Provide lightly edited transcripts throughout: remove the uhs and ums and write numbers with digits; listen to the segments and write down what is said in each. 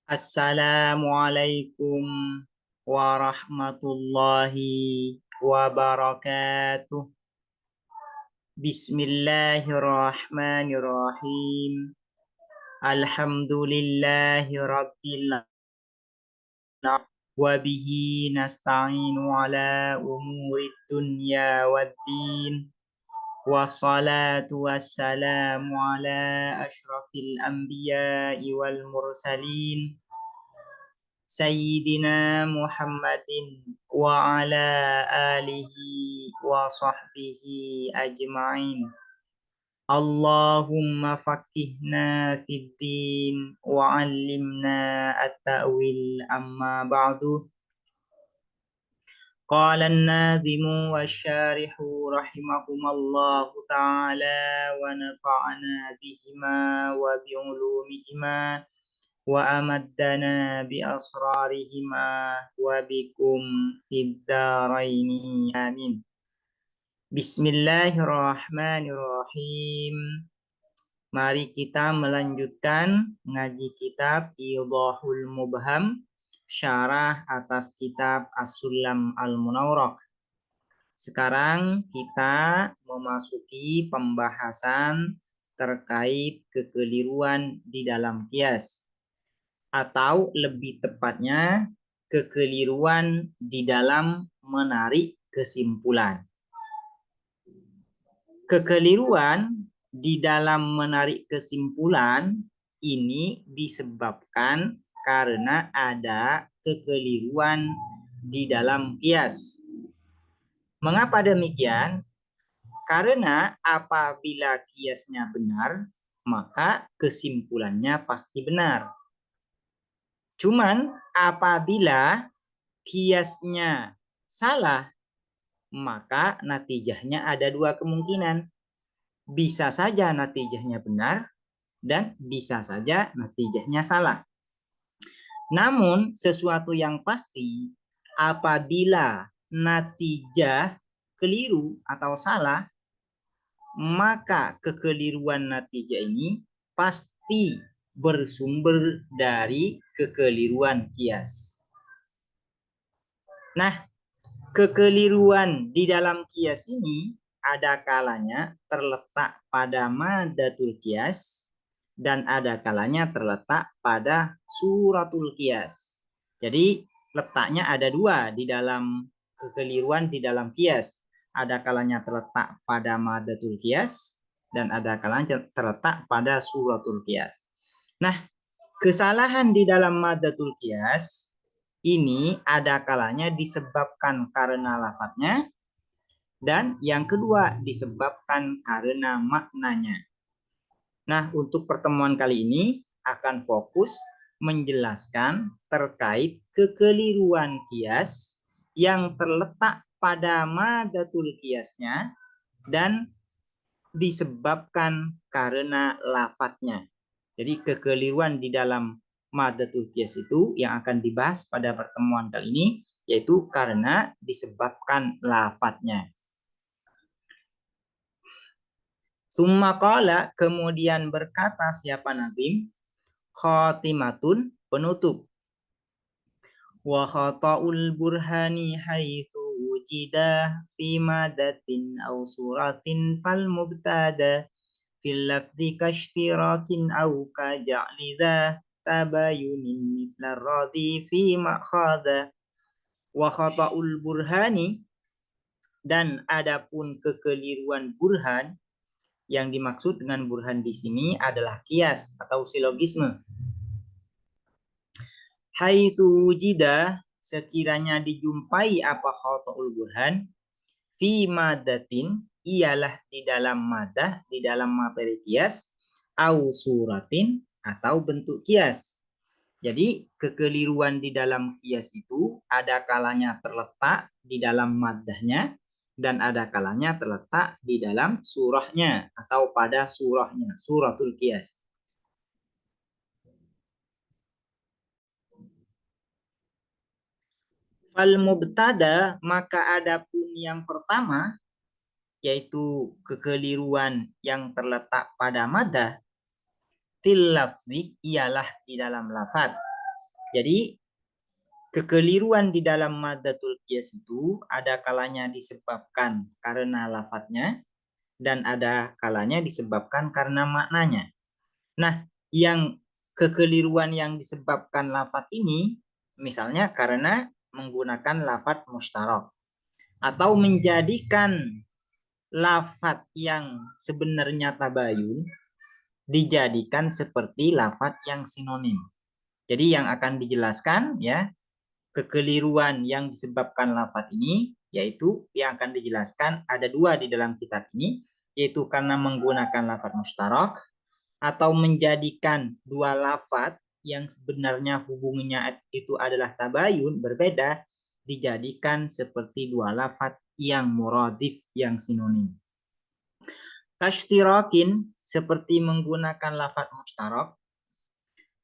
Assalamualaikum warahmatullahi wabarakatuh. Bismillahirrahmanirrahim. Alhamdulillahi rabbil alamin. Wa bihi nasta'inu ala umuri dunya waddin. Wassalatu wassalamu ala ashrafil anbiya'i wal mursalin. Sayyidina Muhammadin wa ala alihi wa sahbihi ajma'in. Allahumma faqihna fid din wa 'allimna at-ta'wil amma ba'du. Qala an-nadhimu wasyarihu rahimahumallahu ta'ala wa nafa'ana bihima wa bi'ulumihima wa amaddana bi asrarihima wa bikum fid dharaini amin. Bismillahirrahmanirrahim. Mari kita melanjutkan ngaji kitab Idahul Mubham, syarah atas kitab As-Sulam Al-Munawwarah. Sekarang kita memasuki pembahasan terkait kekeliruan di dalam qiyas, atau lebih tepatnya kekeliruan di dalam menarik kesimpulan. Kekeliruan di dalam menarik kesimpulan ini disebabkan karena ada kekeliruan di dalam qiyas. Mengapa demikian? Karena apabila qiyasnya benar, maka kesimpulannya pasti benar. Cuman apabila qiyasnya salah, maka natijahnya ada dua kemungkinan. Bisa saja natijahnya benar dan bisa saja natijahnya salah. Namun sesuatu yang pasti, apabila natijah keliru atau salah, maka kekeliruan natijah ini pasti bersumber dari kekeliruan qiyas. Nah, kekeliruan di dalam qiyas ini ada kalanya terletak pada maddatul qiyas dan ada kalanya terletak pada suratul qiyas. Jadi letaknya ada dua di dalam kekeliruan di dalam qiyas. Ada kalanya terletak pada maddatul qiyas dan ada kalanya terletak pada suratul qiyas. Nah, kesalahan di dalam maddatul qiyas ini ada kalanya disebabkan karena lafadznya, dan yang kedua disebabkan karena maknanya. Nah, untuk pertemuan kali ini akan fokus menjelaskan terkait kekeliruan qiyas yang terletak pada maddatul qiyasnya dan disebabkan karena lafadznya. Jadi kekeliruan di dalam maddatul qiyas itu yang akan dibahas pada pertemuan kali ini, yaitu karena disebabkan lafadznya. Summa qala, kemudian berkata siapa Nazim, khatimatun, penutup. Wa khata'ul burhani haitsu wujida fi madatin aw suratin fal mubtada fil lafzi kashtirakin aw ka ja'lidha tabayunin misla radhi fi ma'khadha. Wa khata'ul burhani, dan adapun kekeliruan burhan, yang dimaksud dengan burhan di sini adalah qiyas atau silogisme. Haitsu wujida, sekiranya dijumpai apa khata'ul burhan, fi madatin, ialah di dalam madah, di dalam materi qiyas, au suratin, atau bentuk qiyas. Jadi kekeliruan di dalam qiyas itu ada kalanya terletak di dalam madahnya dan ada kalanya terletak di dalam surahnya atau pada surahnya, suratul qiyas. Fal mubtada, maka adapun yang pertama, yaitu kekeliruan yang terletak pada madah, fil lafzi, ialah di dalam lafaz. Jadi kekeliruan di dalam maddatul qiyas itu ada kalanya disebabkan karena lafadznya dan ada kalanya disebabkan karena maknanya. Nah, yang kekeliruan yang disebabkan lafadz ini misalnya karena menggunakan lafadz mustarok atau menjadikan lafadz yang sebenarnya tabayun dijadikan seperti lafadz yang sinonim. Jadi yang akan dijelaskan ya kekeliruan yang disebabkan lafadz ini yaitu yang akan dijelaskan ada dua di dalam kitab ini, yaitu karena menggunakan lafadz mustarok atau menjadikan dua lafadz yang sebenarnya hubungannya itu adalah tabayun berbeda dijadikan seperti dua lafadz yang muradif yang sinonim. Kashtirakin seperti menggunakan lafadz mustarok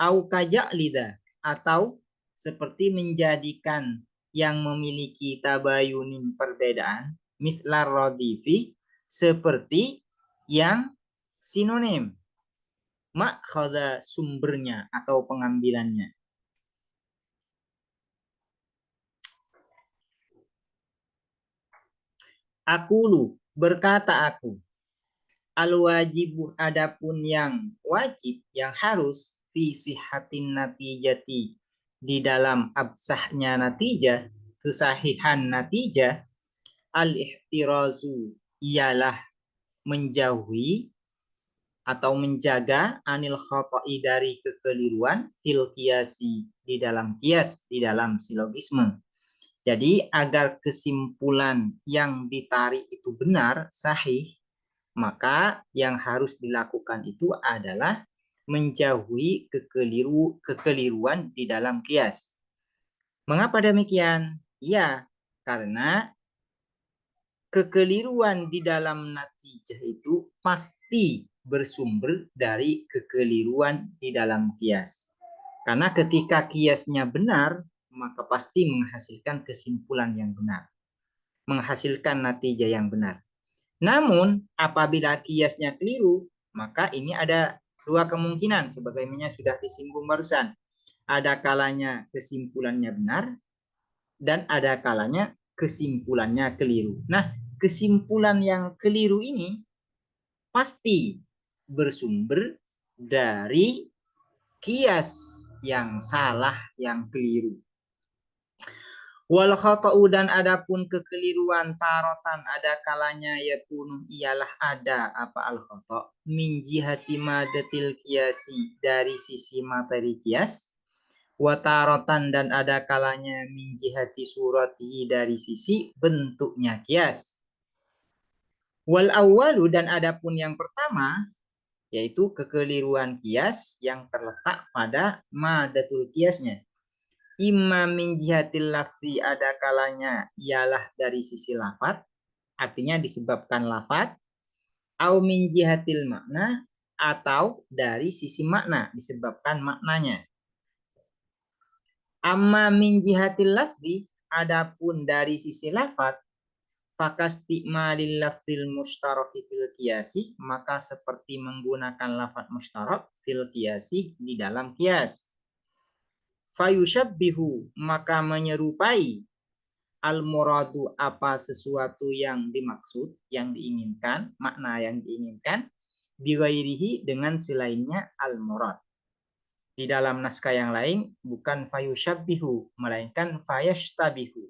au kaja'lida atau seperti menjadikan yang memiliki tabayunin perbedaan mislar radifi seperti yang sinonim makhadha sumbernya atau pengambilannya. Aqulu berkata aku al wajibu adapun yang wajib yang harus fi sihatin natijati di dalam absahnya natijah kesahihan natijah al ihtirazu ialah menjauhi atau menjaga anil khoto'i dari kekeliruan fil kiasi di dalam kias, di dalam silogisme. Jadi agar kesimpulan yang ditarik itu benar, sahih, maka yang harus dilakukan itu adalah menjauhi kekeliruan di dalam kias. Mengapa demikian? Ya, karena kekeliruan di dalam natijah itu pasti bersumber dari kekeliruan di dalam kias. Karena ketika kiasnya benar, maka pasti menghasilkan kesimpulan yang benar. Menghasilkan natijah yang benar. Namun, apabila kiasnya keliru, maka ini ada dua kemungkinan sebagaimana sudah disinggung barusan. Ada kalanya kesimpulannya benar dan ada kalanya kesimpulannya keliru. Nah, kesimpulan yang keliru ini pasti bersumber dari kias yang salah, yang keliru. Wal khata'u dan adapun kekeliruan tarotan ada kalanya yakunu ialah ada apa al khata' min jihati madatil kiasi dari sisi materi kias wa tarotan dan ada kalanya min jihati surati dari sisi bentuknya kias. Wal awwalu dan adapun yang pertama yaitu kekeliruan kias yang terletak pada madatul kiasnya. Imma min jihatil lafzi ada kalanya ialah dari sisi lafaz, artinya disebabkan lafaz, au min jihatil makna atau dari sisi makna disebabkan maknanya. Amma min jihatil lafzi adapun dari sisi lafaz fakastikmalil lafzil mustaraki fil qiyasi maka seperti menggunakan lafaz mustarak fil qiyasi di dalam qiyas. Fayushabbihu maka menyerupai al-muradu apa sesuatu yang dimaksud, yang diinginkan, makna yang diinginkan, biwairihi dengan selainnya al-murad. Di dalam naskah yang lain bukan fayushabbihu, melainkan fayashtabihu.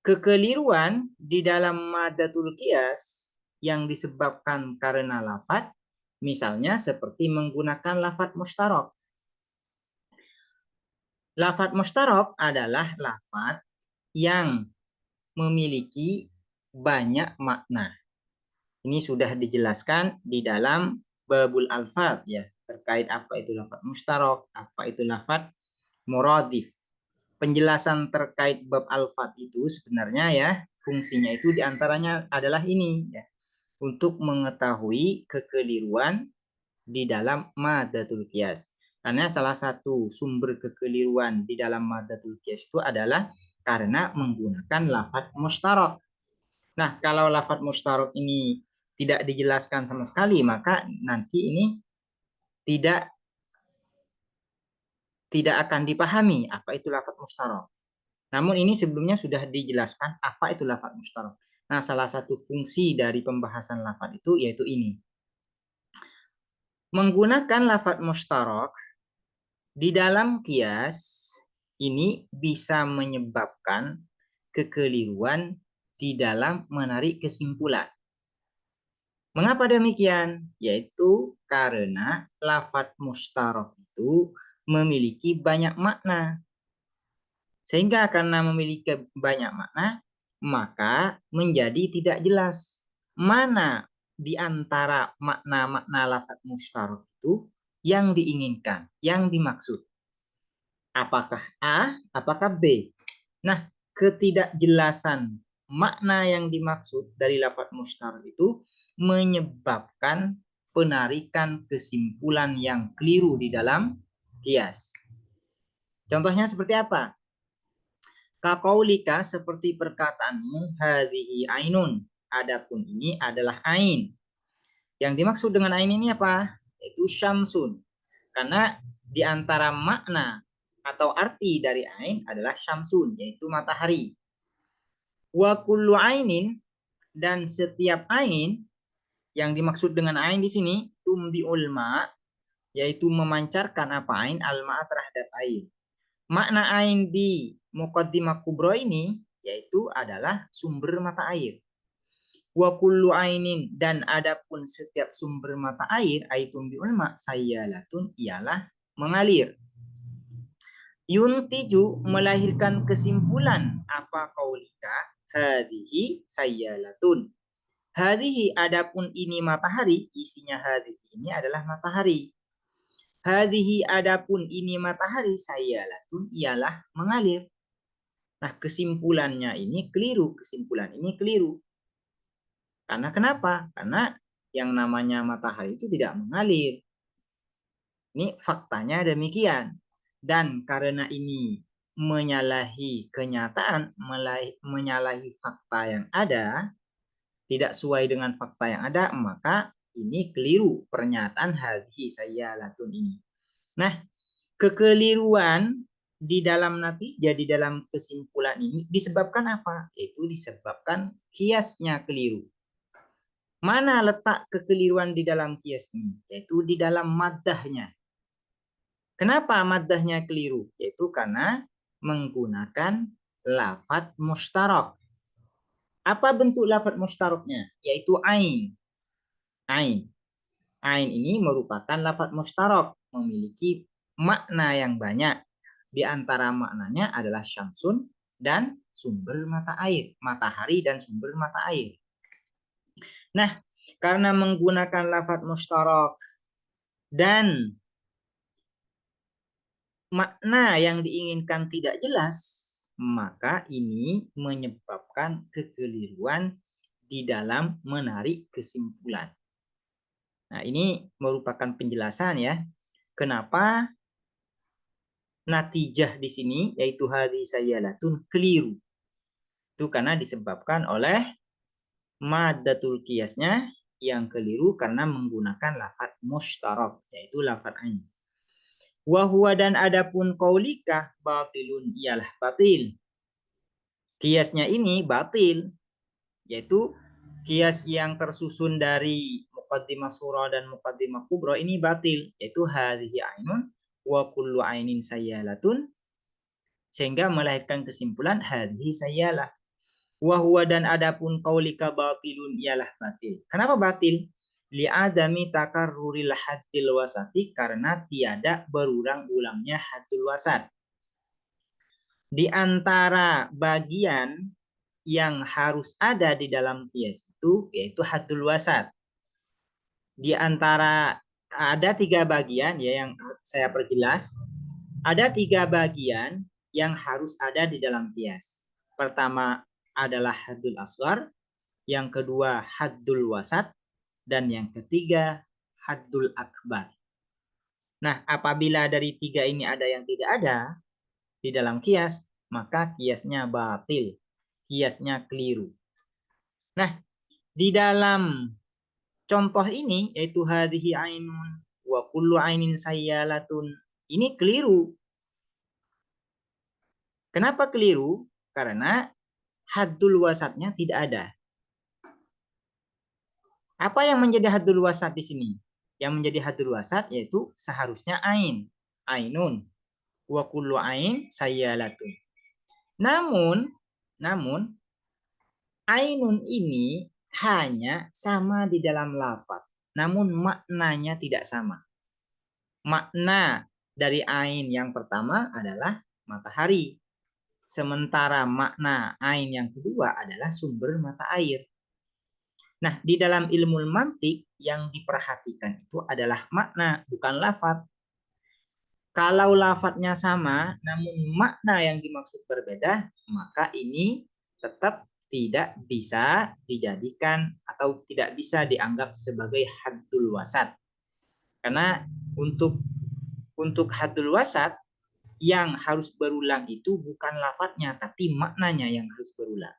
Kekeliruan di dalam madatul qiyas yang disebabkan karena lafaz, misalnya seperti menggunakan lafaz mustarok. Lafaz mustarok adalah lafaz yang memiliki banyak makna. Ini sudah dijelaskan di dalam babul alfaz ya, terkait apa itu lafaz mustarok, apa itu lafaz muradif. Penjelasan terkait bab alfaz itu sebenarnya ya, fungsinya itu diantaranya adalah ini ya, untuk mengetahui kekeliruan di dalam madatul qiyas. Karena salah satu sumber kekeliruan di dalam madatul qiyas itu adalah karena menggunakan lafaz mustarok. Nah, kalau lafaz mustarok ini tidak dijelaskan sama sekali, maka nanti ini tidak tidak akan dipahami apa itu lafaz mustarok. Namun ini sebelumnya sudah dijelaskan apa itu lafaz mustarok. Nah, salah satu fungsi dari pembahasan lafaz itu yaitu ini. Menggunakan lafaz mustarok di dalam kias ini bisa menyebabkan kekeliruan di dalam menarik kesimpulan. Mengapa demikian? Yaitu karena lafaz mustarok itu memiliki banyak makna. Sehingga karena memiliki banyak makna, maka menjadi tidak jelas mana di antara makna-makna lafaz mustarok itu yang diinginkan, yang dimaksud. Apakah A, apakah B? Nah, ketidakjelasan makna yang dimaksud dari lafaz mustarok itu menyebabkan penarikan kesimpulan yang keliru di dalam kias. Contohnya seperti apa? Kaqaulika seperti perkataanmu hadhihi ainun. Adapun ini adalah ain. Yang dimaksud dengan ain ini apa? Yaitu syamsun. Karena di antara makna atau arti dari ain adalah syamsun, yaitu matahari. Wa kullu ainin, dan setiap ain, yang dimaksud dengan ain di sini tumbiul ma, yaitu memancarkan apa ain al-ma terhadap air. Makna ain di muqaddimah kubro ini yaitu adalah sumber mata air. Wa kullu ainin, dan adapun setiap sumber mata air aitum bi ulma sayyalatun ialah mengalir. Yuntiju melahirkan kesimpulan apa kaulika hadhihi sayyalatun. Hadhihi, adapun ini matahari, isinya hadhihi ini adalah matahari. Hadhihi, adapun ini matahari, sayyalatun ialah mengalir. Nah, kesimpulannya ini keliru, kesimpulan ini keliru. Karena kenapa? Karena yang namanya matahari itu tidak mengalir. Ini faktanya demikian. Dan karena ini menyalahi kenyataan, menyalahi fakta yang ada, tidak sesuai dengan fakta yang ada, maka ini keliru pernyataan hadhi sayyalatun ini. Nah, kekeliruan di dalam natijah, di dalam kesimpulan ini disebabkan apa? Itu disebabkan kiasnya keliru. Mana letak kekeliruan di dalam kias ini? Yaitu di dalam maddahnya. Kenapa maddahnya keliru? Yaitu karena menggunakan lafaz mustarok. Apa bentuk lafaz mustaroknya? Yaitu ain. Ain. Ain ini merupakan lafaz mustarok, memiliki makna yang banyak. Di antara maknanya adalah syamsun dan sumber mata air, matahari dan sumber mata air. Nah, karena menggunakan lafaz mustarok dan makna yang diinginkan tidak jelas, maka ini menyebabkan kekeliruan di dalam menarik kesimpulan. Nah, ini merupakan penjelasan ya, kenapa natijah di sini yaitu hadhi sayyalatun keliru. Itu karena disebabkan oleh maddatul qiyasnya yang keliru karena menggunakan lafaz mustarok, yaitu lafaz ain. Wa huwa, dan adapun qaulika batilun ialah batil. Kiasnya ini batil, yaitu kias yang tersusun dari muqaddimah surah dan muqaddimah kubra ini batil, yaitu hadhihi ainun wa kullu ainin sayyalatun, sehingga melahirkan kesimpulan hadhihi sayyalah. Wa huwa, dan adapun qaulika batilun ialah batil. Kenapa batil? Li'adami takarruril haddil wasati, karena tiada berulang-ulangnya haddul wasat. Di antara bagian yang harus ada di dalam qiyas itu yaitu haddul wasat. Di antara ada 3 bagian ya yang saya perjelas. Ada 3 bagian yang harus ada di dalam qiyas. Pertama adalah haddul asghar, yang kedua haddul wasat, dan yang ketiga haddul akbar. Nah, apabila dari 3 ini ada yang tidak ada di dalam qiyas, maka qiyasnya batil, qiyasnya keliru. Nah, di dalam contoh ini yaitu hadhihi ainun wa kullu ainin sayyalatun, ini keliru. Kenapa keliru? Karena haddul wasatnya tidak ada. Apa yang menjadi haddul wasat di sini? Yang menjadi haddul wasat yaitu seharusnya ain. Ainun. Wa kullu ain sayyalatun. Namun ainun ini hanya sama di dalam lafaz. Namun maknanya tidak sama. Makna dari ain yang pertama adalah matahari. Sementara makna ain yang kedua adalah sumber mata air. Nah, di dalam ilmu mantik yang diperhatikan itu adalah makna, bukan lafaz. Kalau lafadznya sama, namun makna yang dimaksud berbeda, maka ini tetap tidak bisa dijadikan atau tidak bisa dianggap sebagai haddul wasat. Karena untuk haddul wasat yang harus berulang itu bukan lafadznya, tapi maknanya yang harus berulang.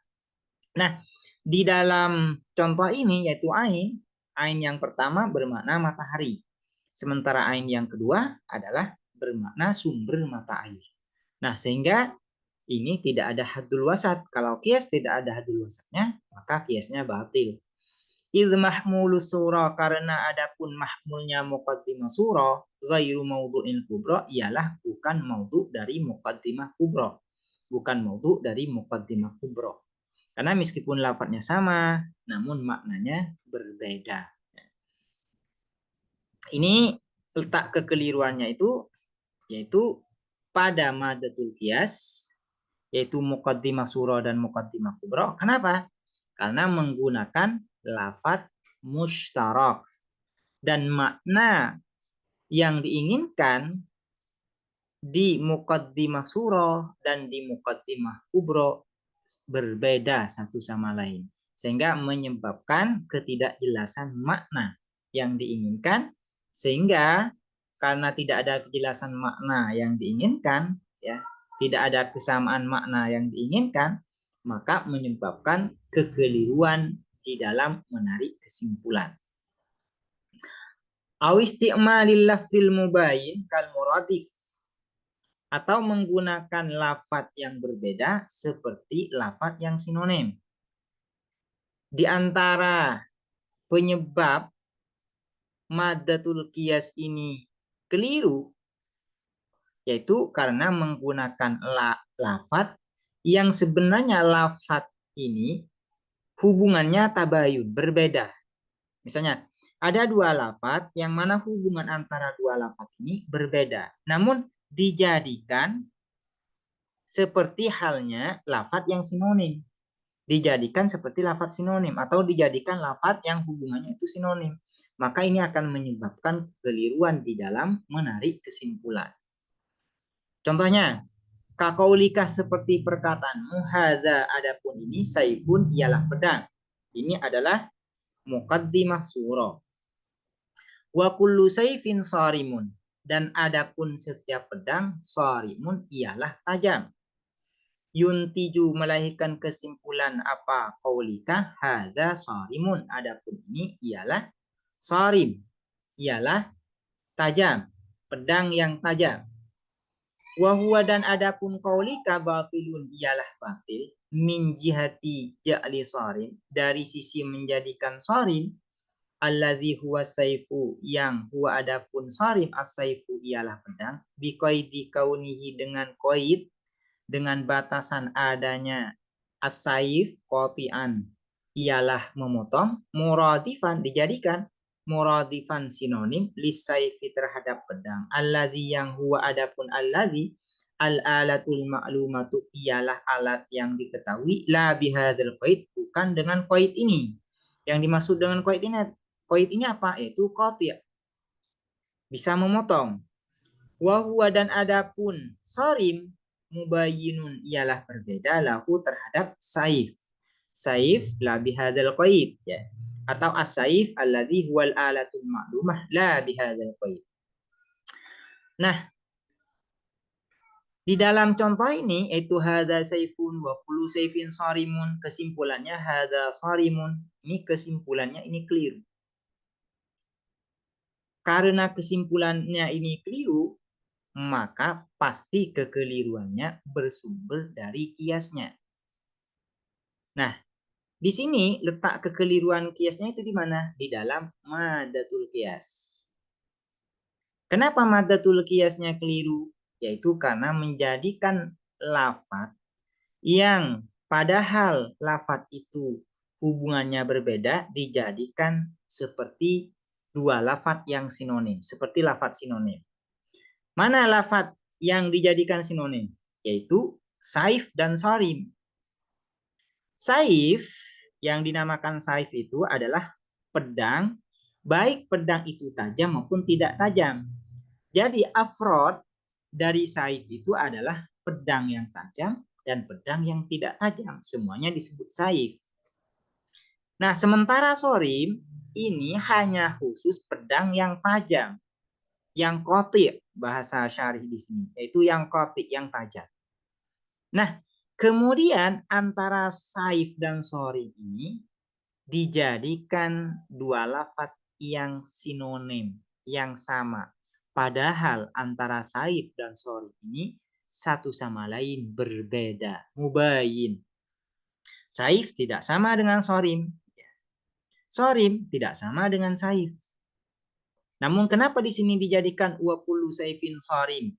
Nah, di dalam contoh ini yaitu ain yang pertama bermakna matahari. Sementara ain yang kedua adalah bermakna sumber mata air. Nah, sehingga ini tidak ada haddul wasat. Kalau kias tidak ada haddul wasatnya, maka kiasnya batil. Idh mahmulus surah, karena adapun mahmulnya muqaddimah surah ghairu maudhu'il kubra, ialah bukan maudhu dari muqaddimah kubra. Bukan maudhu dari muqaddimah kubra. Karena meskipun lafadznya sama, namun maknanya berbeda. Ini letak kekeliruannya itu yaitu pada madatul qiyas, yaitu muqaddimah surah dan muqaddimah kubra. Kenapa? Karena menggunakan lafadz mustarak dan makna yang diinginkan di muqaddimah surah dan di muqaddimah kubra berbeda satu sama lain, sehingga menyebabkan ketidakjelasan makna yang diinginkan, sehingga karena tidak ada kejelasan makna yang diinginkan, ya, tidak ada kesamaan makna yang diinginkan, maka menyebabkan kekeliruan di dalam menarik kesimpulan. Aw isti'malil lafzil mubayyin kal muradif, atau menggunakan lafadz yang berbeda seperti lafadz yang sinonim. Di antara penyebab madatul qiyas ini keliru yaitu karena menggunakan lafadz yang sebenarnya lafadz ini hubungannya tabayun, berbeda. Misalnya ada dua lafadz yang mana hubungan antara dua lafadz ini berbeda, namun dijadikan seperti halnya lafadz yang sinonim. Dijadikan seperti lafadz sinonim atau dijadikan lafadz yang hubungannya itu sinonim. Maka ini akan menyebabkan kekeliruan di dalam menarik kesimpulan. Contohnya, kaqaulika seperti perkataanmu, hadza adapun ini saifun ialah pedang. Ini adalah muqaddimah surah. Wa kullu saifin sarimun, dan adapun setiap pedang sarimun ialah tajam. Yuntiju melahirkan kesimpulan apa qaulika hadza sarimun, adapun ini ialah sarim, ialah tajam, pedang yang tajam. Wa huwa, dan adapun qaulika batilun, ialah batil min jihati ja'li sarim, dari sisi menjadikan sarim, alladzi huwa saifu, yang huwa adapun sarim as-saifu ialah pedang, biqaidi kaunihi, dengan qaid, dengan batasan adanya as-saif qati'an, ialah memotong, muradifan dijadikan muradifan sinonim lisaifi terhadap pedang, alladzi yang huwa adapun alladzi al-alatul ma'lumatu ialah alat yang diketahui, la bihadzal qaid, bukan dengan qaid ini. Yang dimaksud dengan qaid ini apa? Yaitu qati', bisa memotong. Wa huwa, dan adapun sarim mubayyinun ialah berbeda lahu terhadap saif. Saif la bihadzal qaid, ya. Atau as-saif alladzi huwal alatul ma'lumah la bihadzal qaid. Nah, di dalam contoh ini yaitu hadza saifun wa kullu saifin sarimun, kesimpulannya hadza sarimun. Ini kesimpulannya ini keliru. Karena kesimpulannya ini keliru, maka pasti kekeliruannya bersumber dari kiasnya. Nah, di sini letak kekeliruan kiasnya itu di mana? Di dalam madatul kias. Kenapa madatul kiasnya keliru? Yaitu karena menjadikan lafadz yang padahal lafadz itu hubungannya berbeda dijadikan seperti dua lafadz yang sinonim, seperti lafadz sinonim. Mana lafadz yang dijadikan sinonim? Yaitu saif dan sorim. Saif yang dinamakan saif itu adalah pedang, baik pedang itu tajam maupun tidak tajam. Jadi afrod dari saif itu adalah pedang yang tajam dan pedang yang tidak tajam. Semuanya disebut saif. Nah, sementara sorim ini hanya khusus pedang yang tajam, yang kotik bahasa syarih di sini, yaitu yang kotik, yang tajam. Nah, kemudian antara saif dan sorim ini dijadikan dua lafadz yang sinonim, yang sama. Padahal antara saif dan sorim ini satu sama lain berbeda, mubayin. Saif tidak sama dengan sorim. Sorim tidak sama dengan saif. Namun kenapa di sini dijadikan wa kullu saifin sorim?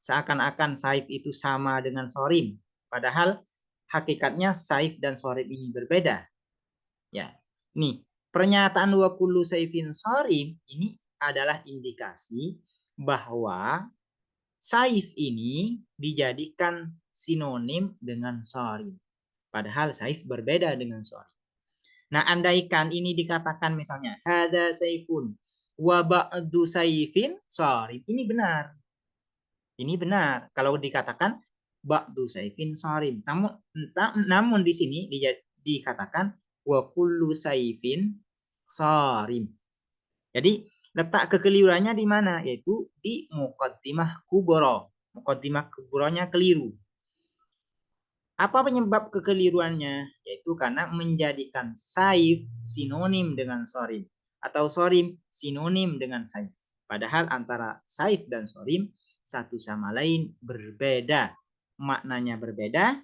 Seakan-akan saif itu sama dengan sorim. Padahal hakikatnya saif dan sorim ini berbeda. Ya, nih pernyataan wa kullu saifin sorim ini adalah indikasi bahwa saif ini dijadikan sinonim dengan sorim. Padahal saif berbeda dengan sorim. Nah, andaikan ini dikatakan misalnya hada saifun wa ba'du saifin sorim. Ini benar. Ini benar. Kalau dikatakan ba'du saifin sorim. Namun di sini dikatakan wa kullu saifin sorim. Jadi letak kekeliruannya di mana? Yaitu di muqaddimah kubro. Muqaddimah kubronya keliru. Apa penyebab kekeliruannya? Yaitu karena menjadikan saif sinonim dengan sorim. Atau sorim sinonim dengan saif. Padahal antara saif dan sorim satu sama lain berbeda. Maknanya berbeda.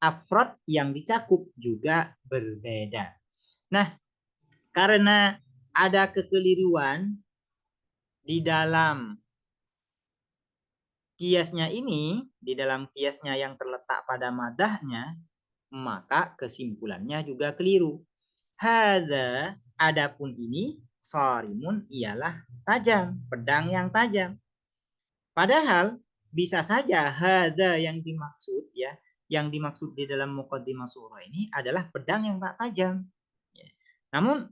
Afrod yang dicakup juga berbeda. Nah, karena ada kekeliruan di dalam kiasnya ini, di dalam kiasnya yang terletak pada madahnya, maka kesimpulannya juga keliru. Hadza, adapun ini, sorimun ialah tajam, pedang yang tajam. Padahal bisa saja hadza yang dimaksud ya, yang dimaksud di dalam muqaddimah surah ini adalah pedang yang tak tajam. Namun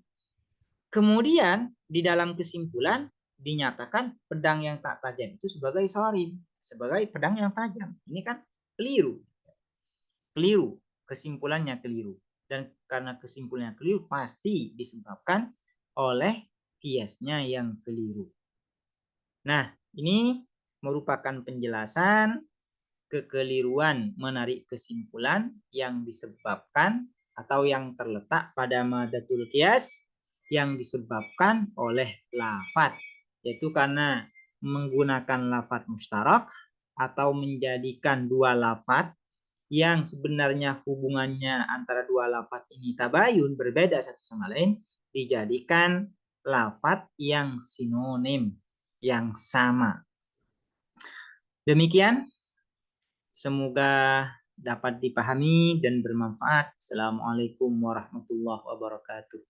kemudian di dalam kesimpulan dinyatakan pedang yang tak tajam itu sebagai sorim, sebagai pedang yang tajam. Ini kan keliru. Keliru, kesimpulannya keliru. Dan karena kesimpulannya keliru pasti disebabkan oleh kiasnya yang keliru. Nah, ini merupakan penjelasan kekeliruan menarik kesimpulan yang disebabkan atau yang terletak pada madatul qiyas yang disebabkan oleh lafadz, yaitu karena menggunakan lafadz mustarak atau menjadikan dua lafadz yang sebenarnya hubungannya antara dua lafadz ini tabayun, berbeda satu sama lain, dijadikan lafadz yang sinonim, yang sama. Demikian, semoga dapat dipahami dan bermanfaat. Assalamualaikum warahmatullahi wabarakatuh.